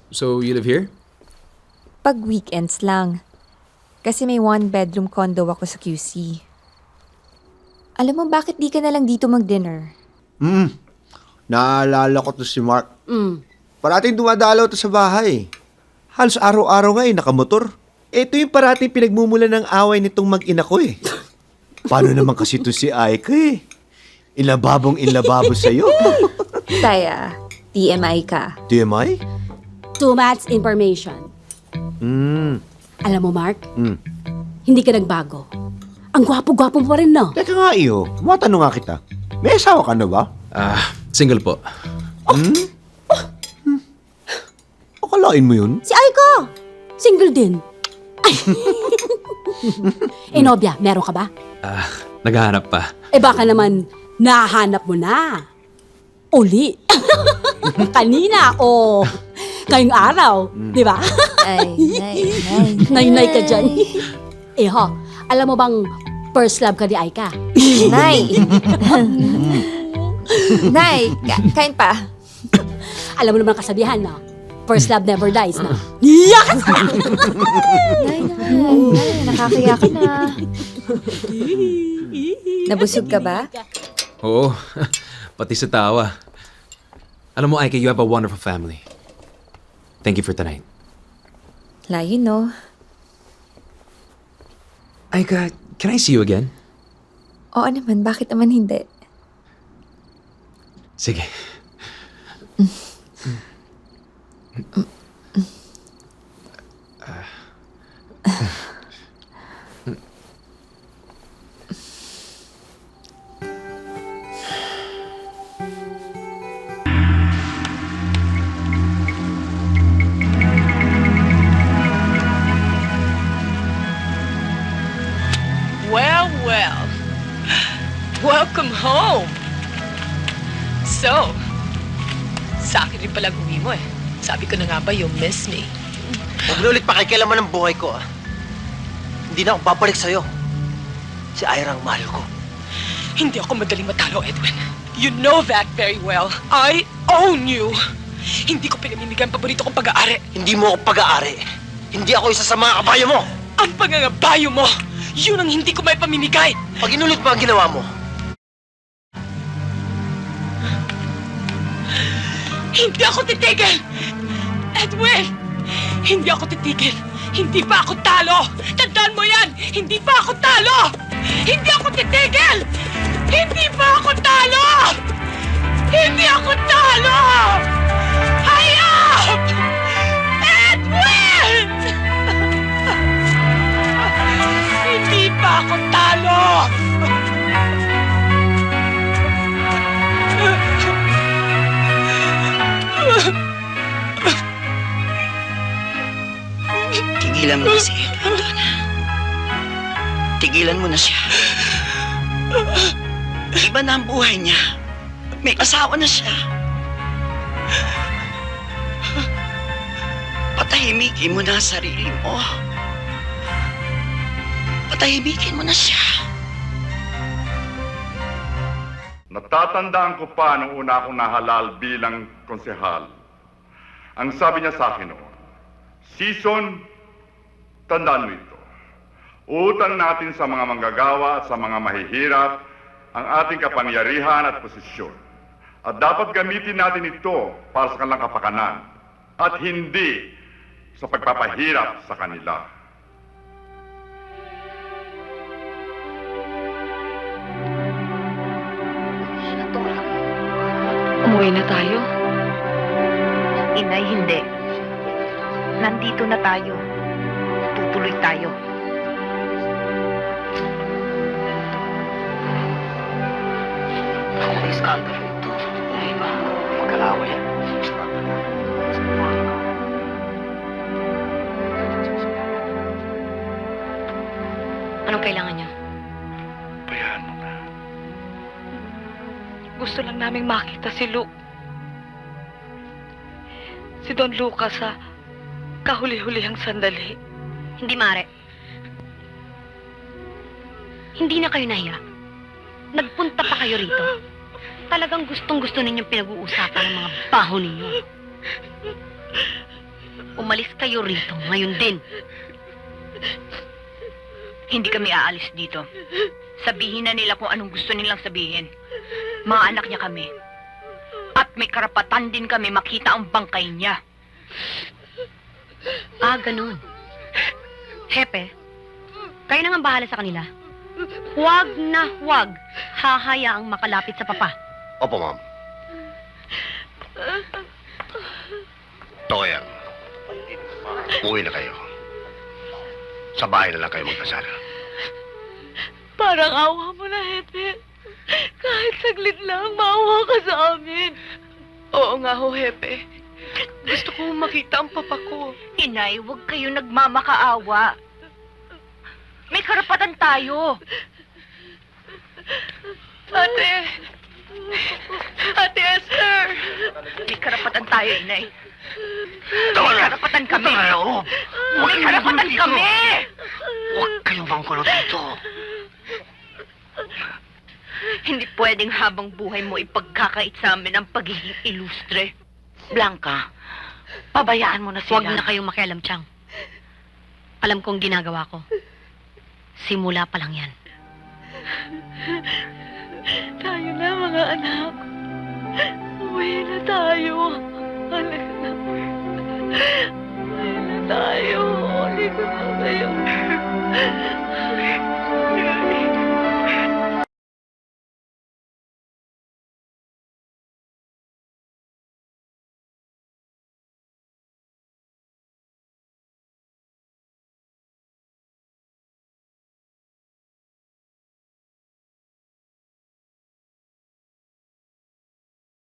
So, you live here? Pag weekends lang. Kasi may one-bedroom condo ako sa QC. Alam mo, bakit di ka na lang dito mag-dinner? Naalala ko to si Mark. Parating dumadalaw to sa bahay. Halos araw-araw nga nakamotor. Ito yung parating pinagmumula ng away nitong mag-ina ko eh. Paano naman kasi to si Aika eh? Inlababo sa'yo. Taya, TMI ka. TMI? Too much information. Alam mo, Mark, hindi ka nagbago. Ang gwapo-gwapo mo pa rin, no? Teka nga iyo, matanong nga kita. May asawa ka na ba? Single po. Akalain mo yun? Si Aiko! Single din. Ay. Nobya, meron ka ba? Naghahanap pa. Baka naman, nahanap mo na. Uli. Kanina o ngayong araw, di ba? Ay. Nay-nay ka dyan. Alam mo bang first love ka ni Aika? Nay! Nay, kain pa. Alam mo naman ang kasabihan, no? First love never dies, no? Yes! Nay, nakakaya ka na. Nabusog ka ba? Oo. Pati sa tawa. Alam mo, Aika, you have a wonderful family. Thank you for tonight. Layo, no? Aika, can I see you again? Oo naman, bakit naman hindi? Sige. Well. Welcome home. So, sa akin rin palang uwi mo eh. Sabi ko na nga ba, you'll miss me. Huwag na ulit pakikialaman ng buhay ko, ah. Hindi na ako babalik sa'yo. Si Ira ang mahal ko. Hindi ako madaling matalo, Edwin. You know that very well. I own you. Hindi ko pinamimigay ang paborito kong pag-aari. Hindi mo ako pag-aari. Hindi ako isa sa mga kabayo mo. Ang pangangabayo mo, yun ang hindi ko may pamimigay. Pag inulit mo ang ginawa mo, Hindi ako titigil! Edwin! Hindi ako titigil! Hindi pa ako talo! Tandaan mo yan! Hindi pa ako talo! Hindi ako titigil! Hindi pa ako talo! Hindi ako talo! Hayop! Edwin! Hindi pa ako talo! tigilan mo na si Edwin, Donna. Tigilan mo na siya. Iba na ang buhay niya. May asawa na siya. Patahimikin mo na ang sarili mo. Patahimikin mo na siya. Natatandaan ko pa nung una akong nahalal bilang konsehal. Ang sabi niya sa akin noon, Season, tandaan mo ito. Utang natin sa mga manggagawa at sa mga mahihirap ang ating kapangyarihan at posisyon. At dapat gamitin natin ito para sa kanilang kapakanan at hindi sa pagpapahirap sa kanila. Umuwi na tayo. Inay, hindi. Nandito na tayo. Tutuloy tayo. Alis ka ito. Magkalaway. Anong kailangan niyo? Bayaan mo na. Gusto lang naming makita si Luke. Si Don Lucas sa kahuli-hulihang sandali. Hindi, Mare. Hindi na kayo nahiya. Nagpunta pa kayo rito. Talagang gustong-gusto ninyong pinag-uusapan ng mga baho ninyo. Umalis kayo rito ngayon din. Hindi kami aalis dito. Sabihin na nila kung anong gusto nilang sabihin. Mga anak niya kami. At may karapatan din kami makita ang bangkay niya. Ah, ganun. Hepe, kayo na nga bahala sa kanila. Huwag na huwag hahayaang makalapit sa papa. Opo, ma'am. Toyang, uwi na kayo. Sa bahay na lang kayo magdasal. Parang awa mo na, Hepe. Kahit saglit lang, maawa ka sa amin. Oo nga ho, Hepe. Gusto ko makita ang papa ko. Inay, huwag kayo nagmamakaawa. May karapatan tayo. Ate! Ate Esther! May karapatan tayo, Inay. Tama May na! karapatan kami. Tama na, oh. May karapatan kami! Huwag kayong mangkulo dito. Hindi pwedeng habang buhay mo ipagkakait sa amin ang pagiging ilustre. Blanca, pabayaan mo na sila. Huwag na kayong makialam, Chang. Alam kong ginagawa ko. Simula pa lang yan. Tayo na, mga anak. Uwi na tayo. Halika na. Uwi na tayo. Halika na kayo.